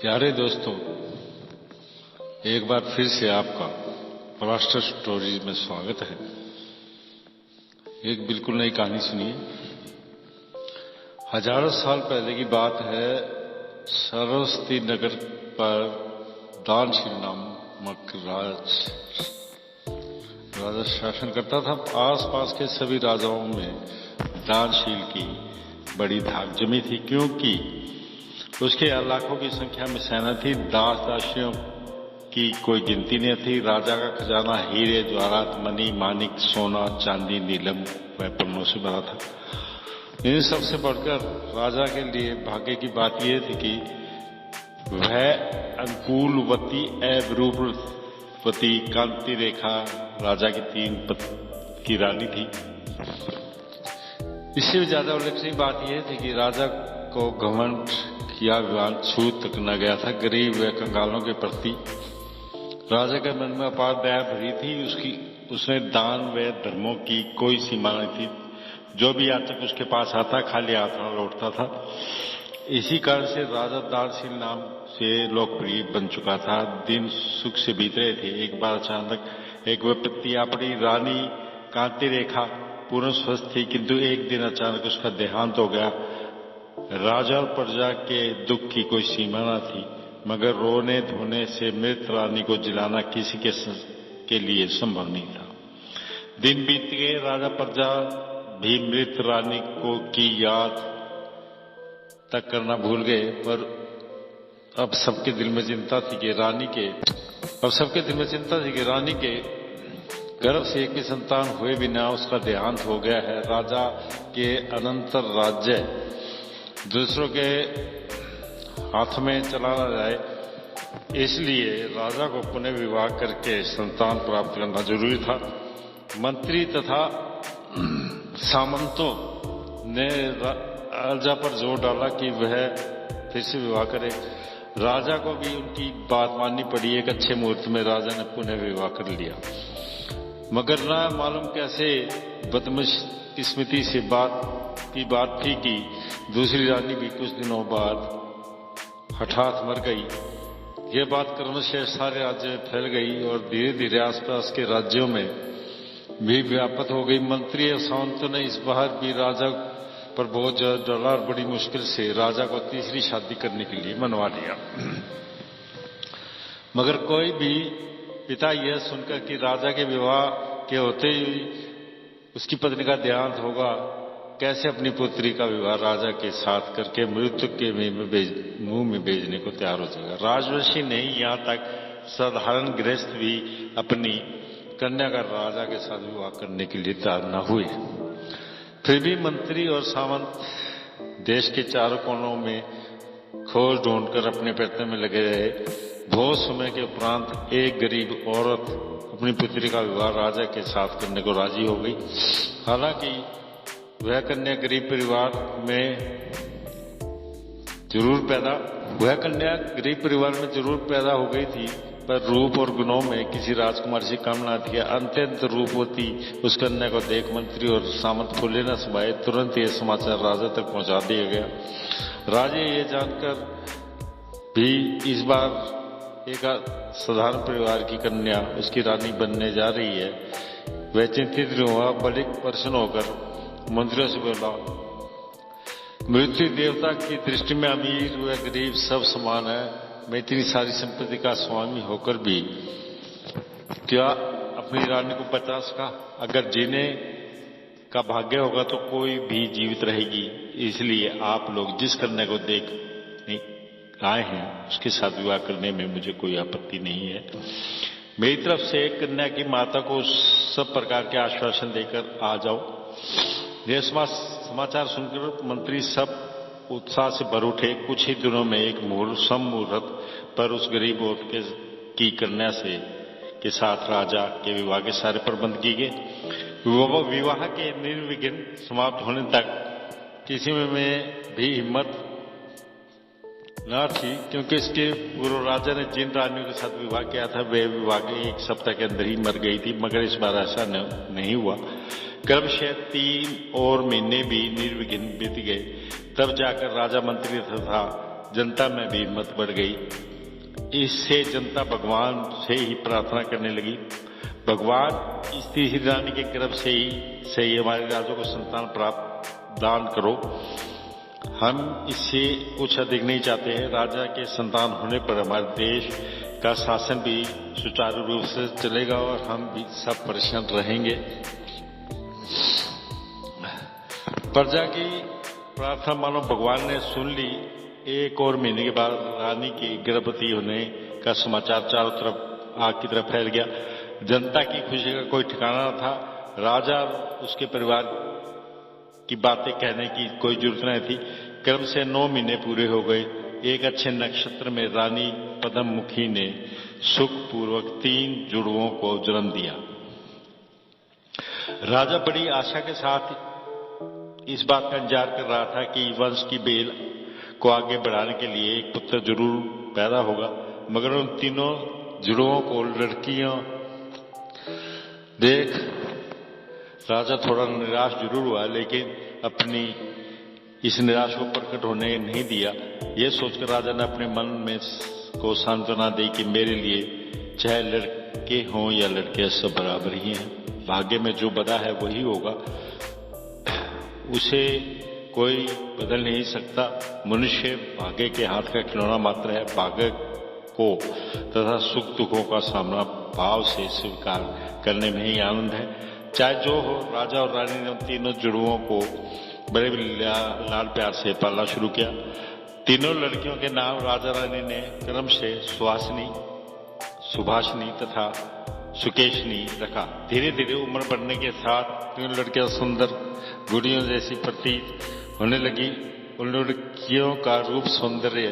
प्यारे दोस्तों, एक बार फिर से आपका पराष्ट्र स्टोरीज में स्वागत है। एक बिल्कुल नई कहानी सुनिए। हजारों साल पहले की बात है। सरस्वती नगर पर दानशील नामक राजा शासन करता था। आसपास के सभी राजाओं में दानशील की बड़ी धाक जमी थी, क्योंकि उसके लाखों की संख्या में सेना थी। दास दासियों की कोई गिनती नहीं थी। राजा का खजाना हीरे, जवाहरात, मणि, माणिक, सोना, चांदी, नीलम व पन्नों से भरा था। इन सबसे बढ़कर राजा के लिए भाग्य की बात यह थी कि वह अनुकूलवती एवं रूपवती कांति रेखा राजा की 3 पत्नी की रानी थी। इससे भी ज्यादा उल्लेखनीय बात यह थी कि राजा को घमंड या विवान छूत तक न गया था। गरीब व कंगालों के प्रति राजा के मन में अपार दया भरी थी। उसने दान व धर्मों की कोई सीमा नहीं थी। जो भी याचक उसके पास आता खाली हाथ लौटता था। इसी कारण से राजा दानशील नाम से लोकप्रिय बन चुका था। दिन सुख से बीत रहे थे। एक बार अचानक एक विपत्ति आ पड़ी। रानी कांति रेखा पूर्ण स्वस्थ थी, किंतु एक दिन अचानक उसका देहांत हो गया। राजा और प्रजा के दुख की कोई सीमा न थी, मगर रोने धोने से मृत रानी को जिलाना किसी के लिए संभव नहीं था। दिन बीत गए। राजा प्रजा भी मृत रानी को की याद तक करना भूल गए। पर अब सबके दिल में चिंता थी कि रानी के गर्भ से एक भी संतान हुए बिना उसका देहांत हो गया है। राजा के अनंतर राज्य दूसरों के हाथ में चला न जाए, इसलिए राजा को पुनः विवाह करके संतान प्राप्त करना जरूरी था। मंत्री तथा सामंतों ने राजा पर जोर डाला कि वह फिर से विवाह करे। राजा को भी उनकी बात माननी पड़ी। एक अच्छे मुहूर्त में राजा ने पुनः विवाह कर लिया, मगर ना मालूम कैसे बदकिस्मती से बात थी कि दूसरी रानी भी कुछ दिनों बाद हठात मर गई। यह बात क्रमशः सारे राज्य में फैल गई और धीरे धीरे आसपास के राज्यों में भी व्याप्त हो गई। मंत्री और सामंतों ने इस बार भी राजा पर बहुत ज्यादा डाला और बड़ी मुश्किल से राजा को तीसरी शादी करने के लिए मनवा लिया। मगर कोई भी पिता यह सुनकर कि राजा के विवाह के होते ही उसकी पत्नी का देहांत होगा, कैसे अपनी पुत्री का विवाह राजा के साथ करके मृत्यु के मुंह में भेजने को तैयार हो जाएगा। राजवंशी नहीं, यहाँ तक साधारण गृहस्थ भी अपनी कन्या का राजा के साथ विवाह करने के लिए तैयार न हुए। फिर भी मंत्री और सामंत देश के चारों कोनों में खोज ढूंढकर अपने प्रयत्न में लगे रहे। बहुत समय के उपरांत एक गरीब औरत अपनी पुत्री का विवाह राजा के साथ करने को राजी हो गई। हालांकि वह कन्या गरीब परिवार में जरूर पैदा हो गई थी, पर रूप और गुणों में किसी राजकुमार से कम न थी। अत्यंत रूपवती उस कन्या को देख मंत्री और सामंत फूले न समाये। तुरंत यह समाचार राजा तक पहुंचा दिया गया। राजा ये जानकर भी इस बार एक साधारण परिवार की कन्या उसकी रानी बनने जा रही है, वह चिंतित हुआ। बड़े प्रसन्न होकर मंत्रियों से बोला, मृत्यु देवता की दृष्टि में अमीर व गरीब सब समान है। मैं इतनी सारी संपत्ति का स्वामी होकर भी क्या अपनी रानी को बचा सका? अगर जीने का भाग्य होगा तो कोई भी जीवित रहेगी। इसलिए आप लोग जिस कन्या को देख आए हैं उसके साथ विवाह करने में मुझे कोई आपत्ति नहीं है। मेरी तरफ से कन्या की माता को सब प्रकार के आश्वासन देकर आ जाओ। यह समाचार सुनकर मंत्री सब उत्साह से भर उठे। कुछ ही दिनों में एक मुहूर्त पर उस गरीब औरत की कन्या के साथ राजा के विवाह के सारे प्रबंध किए गए। विवाह के निर्विघ्न समाप्त होने तक किसी में भी हिम्मत न थी, क्योंकि इसके पूर्व राजा ने जिन रानियों के साथ विवाह किया था वे विवाह के 1 सप्ताह के अंदर ही मर गई थी। मगर इस बार ऐसा नहीं हुआ। क्रमशः 3 और महीने भी निर्विघ्न बीत गए। तब जाकर राजा मंत्री तथा जनता में भी हिम्मत बढ़ गई। इससे जनता भगवान से ही प्रार्थना करने लगी, भगवान इस तीसरी रानी के गर्भ से ही हमारे राजा को संतान प्राप्त दान करो। हम इससे कुछ अधिक नहीं चाहते हैं। राजा के संतान होने पर हमारे देश का शासन भी सुचारू रूप से चलेगा और हम भी सब प्रसन्न रहेंगे। प्रजा की प्रार्थना मानो भगवान ने सुन ली। एक और महीने के बाद रानी की गर्भवती होने का समाचार चारों तरफ आग की तरफ फैल गया। जनता की खुशी का कोई ठिकाना न था। राजा और उसके परिवार की बातें कहने की कोई जरूरत नहीं थी। क्रम से 9 महीने पूरे हो गए। एक अच्छे नक्षत्र में रानी पद्ममुखी ने सुखपूर्वक 3 जुड़वों को जन्म दिया। राजा बड़ी आशा के साथ इस बात का इंतजार कर रहा था कि वंश की बेल को आगे बढ़ाने के लिए एक पुत्र जरूर पैदा होगा, मगर उन तीनों जुड़वों को लड़कियां देख राजा थोड़ा निराश जरूर हुआ, लेकिन अपनी इस निराश को प्रकट होने नहीं दिया। यह सोचकर राजा ने अपने मन में को सांत्वना दी कि मेरे लिए चाहे लड़के हों या लड़के सब बराबर ही हैं। भाग्य में जो बदा है वही होगा, उसे कोई बदल नहीं सकता। मनुष्य भाग्य के हाथ का खिलौना मात्र है। भाग्य को तथा सुख दुखों का सामना भाव से स्वीकार करने में ही आनंद है। चाहे जो हो, राजा और रानी ने तीनों जुड़वों को बड़े लाड प्यार से पालना शुरू किया। तीनों लड़कियों के नाम राजा रानी ने क्रम से सुहासिनी, सुभाषिनी तथा सुकेशनी रखा। धीरे धीरे उम्र बढ़ने के साथ तीनों लड़कियां सुंदर गुड़ियों जैसी प्रतीत होने लगी। उन लड़कियों का रूप सौंदर्य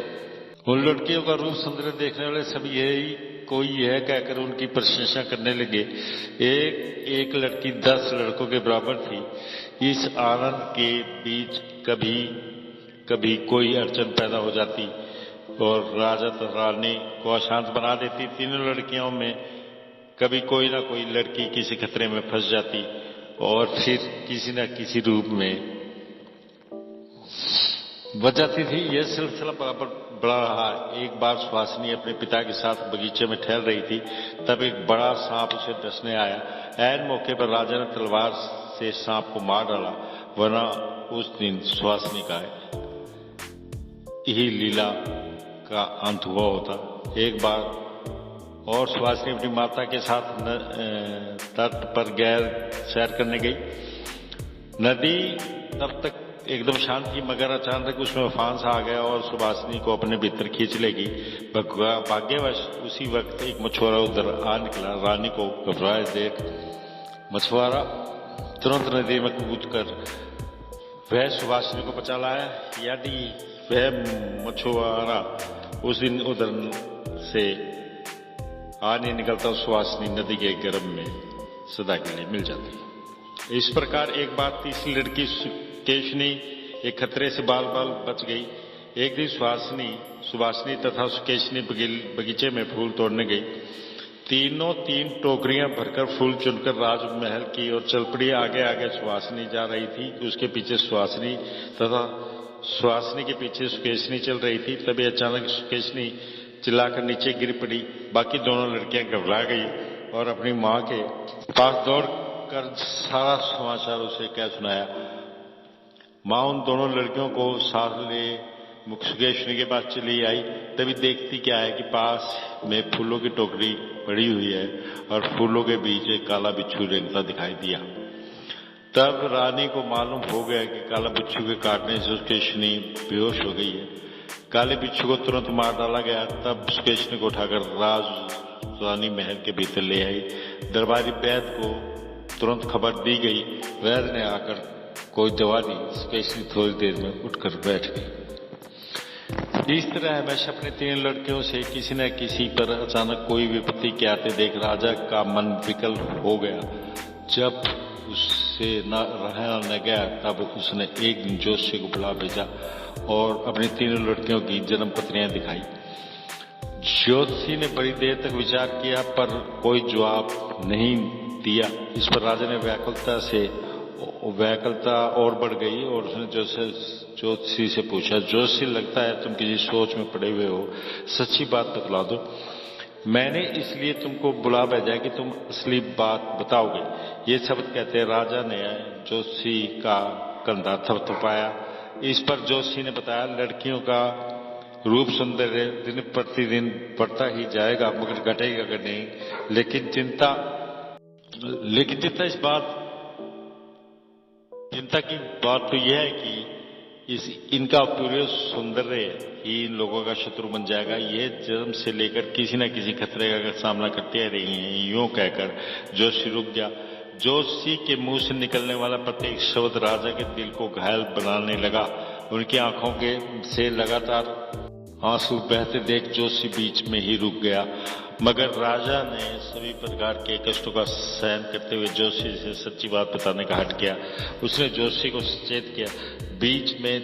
देखने वाले सभी यह कहकर उनकी प्रशंसा करने लगे। एक लड़की 10 लड़कों के बराबर थी। इस आनंद के बीच कभी कभी कोई अड़चन पैदा हो जाती और राजा तो रानी को अशांत बना देती। तीनों लड़कियों में कभी कोई ना कोई लड़की किसी खतरे में फंस जाती और फिर किसी न किसी रूप में बच जाती थी। यह सिलसिला बराबर बढ़ा रहा। एक बार सुहासिनी अपने पिता के साथ बगीचे में टहल रही थी, तब एक बड़ा सांप उसे डसने आया। ऐन मौके पर राजा ने तलवार से सांप को मार डाला, वरना उस दिन सुहासिनी का यही लीला का अंत हुआ होता। एक बार और सुहासिनी अपनी माता के साथ तट पर सैर करने गई। नदी तब तक एकदम शांत थी, मगर अचानक उसमें उफान सा आ गया और सुहासिनी को अपने भीतर खींच लेगी। भाग्यवश उसी वक्त एक मछुआरा उधर आ निकला। रानी को घबराए देख मछुआरा तुरंत नदी में कूदकर वह सुहासिनी को बचा लाया। यदि वह मछुआरा उस दिन उधर से आ नहीं निकलता, सुहासिनी नदी के गर्भ में सदा के लिए मिल जाती। इस प्रकार एक बार तीसरी लड़की सुकेशनी एक खतरे से बाल बच गई। एक दिन सुहासिनी तथा सुकेशनी बगीचे में फूल तोड़ने गई। तीनों 3 टोकरियां भरकर फूल चुनकर राजमहल की ओर चल पड़ी। आगे आगे सुहासिनी जा रही थी, उसके पीछे सुहासिनी तथा सुहासिनी के पीछे सुकेशनी चल रही थी। तभी अचानक सुकेशनी चिल्लाकर नीचे गिर पड़ी। बाकी दोनों लड़कियां घबरा गई और अपनी मां के पास दौड़कर सारा समाचार उसे कह सुनाया। मां उन दोनों लड़कियों को साथ ले सुकेशनी के पास चली आई। तभी देखती क्या है कि पास में फूलों की टोकरी पड़ी हुई है और फूलों के बीच एक काला बिच्छू रेंगता दिखाई दिया। तब रानी को मालूम हो गया कि काला बिच्छू के काटने से सुकेशनी बेहोश हो गई है। काले बिच्छू को तुरंत मार डाला गया। तब सुकेशनी को उठाकर रानी महल के भीतर ले आई। दरबारी वैद्य को तुरंत खबर दी गई। वैद्य ने आकर कोई दवा दी। सुकेशनी थोड़ी देर में उठकर बैठ गई। इस तरह हमेशा अपने 3 लड़कियों से किसी न किसी पर अचानक कोई विपत्ति के आते देख राजा का मन विकल हो गया। जब उससे न गया, तब उसने एक दिन जोशी को बुला भेजा और अपनी 3 लड़कियों की जन्म पत्रियां दिखाई। ज्योतिषी ने बड़ी देर तक विचार किया पर कोई जवाब नहीं दिया। इस पर राजा ने व्याकुलता से व्याकुलता और बढ़ गई और उसने ज्योतिषी से पूछा, ज्योतिषी लगता है तुम किसी सोच में पड़े हुए हो, सच्ची बात बतला दो। मैंने इसलिए तुमको बुला भेजा कि तुम असली बात बताओगे। ये शब्द कहते राजा ने ज्योतिषी का कंधा थपथपाया। इस पर ज्योतिषी ने बताया, लड़कियों का रूप सौंदर्य दिन प्रतिदिन बढ़ता ही जाएगा मगर घटेगा नहीं। लेकिन चिंता की बात तो यह है कि इनका पूरे सौंदर्य ही इन लोगों का शत्रु बन जाएगा। ये जन्म से लेकर किसी न किसी खतरे का सामना करते रही हैं। यूं कहकर जोशी रुक गया। जोशी के मुंह से निकलने वाला प्रत्येक शब्द राजा के दिल को घायल बनाने लगा। उनकी आंखों से लगातार आंसू बहते देख जोशी बीच में ही रुक गया। मगर राजा ने सभी प्रकार के कष्टों का सहन करते हुए जोशी से सच्ची बात बताने का हट किया। उसने जोशी को सचेत किया, बीच में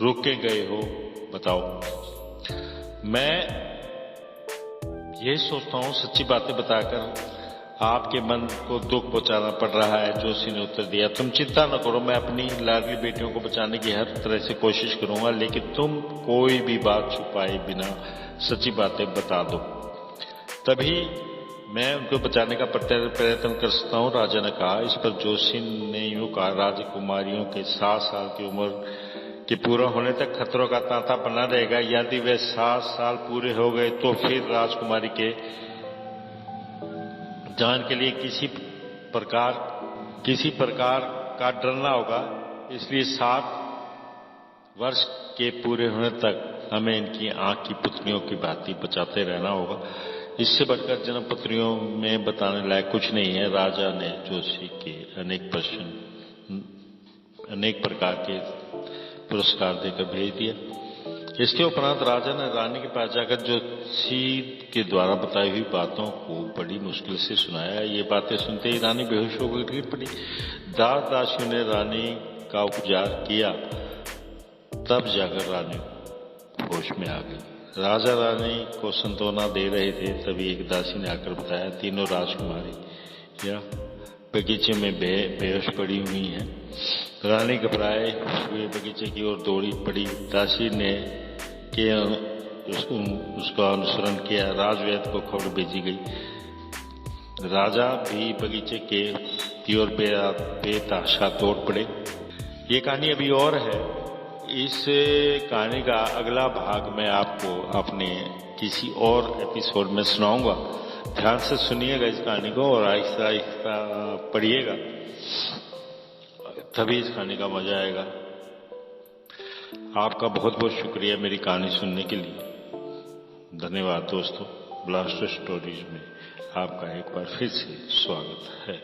रुक के गए हो, बताओ। मैं ये सोचता हूँ सच्ची बातें बताकर आपके मन को दुख पहुंचाना पड़ रहा है। जोशी ने उत्तर दिया, तुम चिंता न करो, मैं अपनी लाडली बेटियों को बचाने की हर तरह से कोशिश करूंगा, लेकिन तुम कोई भी बात छुपाए बिना सच्ची बातें बता दो, तभी मैं उनको बचाने का प्रयत्न कर सकता हूँ, राजा ने कहा। इस पर जोशी ने यूं कहा, राजकुमारियों के 7 साल की उम्र के पूरा होने तक खतरों का तांता बना रहेगा। यदि वे 7 साल पूरे हो गए तो फिर राजकुमारी के जान के लिए किसी प्रकार का डरना होगा। इसलिए 7 वर्ष के पूरे होने तक हमें इनकी आंख की पुतलियों की भांति बचाते रहना होगा। इससे बढ़कर जन्म पुत्रियों में बताने लायक कुछ नहीं है। राजा ने जोशी के अनेक प्रकार के पुरस्कार देकर भेज दिया। इसके उपरांत राजा ने रानी के पास जाकर जोशी के द्वारा बताई हुई बातों को बड़ी मुश्किल से सुनाया। ये बातें सुनते ही रानी बेहोश होकर गिर पड़ी। दासियों ने रानी का उपचार किया, तब जाकर रानी होश में आ गई। राजा रानी को संत्वना दे रहे थे, तभी एक दासी ने आकर बताया, तीनों राजकुमारी या बगीचे में बेहोश पड़ी हुई हैं। रानी घबराए हुए बगीचे की ओर दौड़ी पड़ी। दासी ने उसका अनुसरण किया। राजवैद्य को खबर भेजी गई। राजा भी बगीचे की ओर बेतहाशा दौड़ पड़े। ये कहानी अभी और है। इस कहानी का अगला भाग मैं आपको अपने किसी और एपिसोड में सुनाऊंगा। ध्यान से सुनिएगा इस कहानी को और आहिस्ता आहिस्ता पढ़िएगा, तभी इस कहानी का मजा आएगा। आपका बहुत बहुत शुक्रिया मेरी कहानी सुनने के लिए। धन्यवाद दोस्तों। ब्लास्टर स्टोरीज में आपका एक बार फिर से स्वागत है।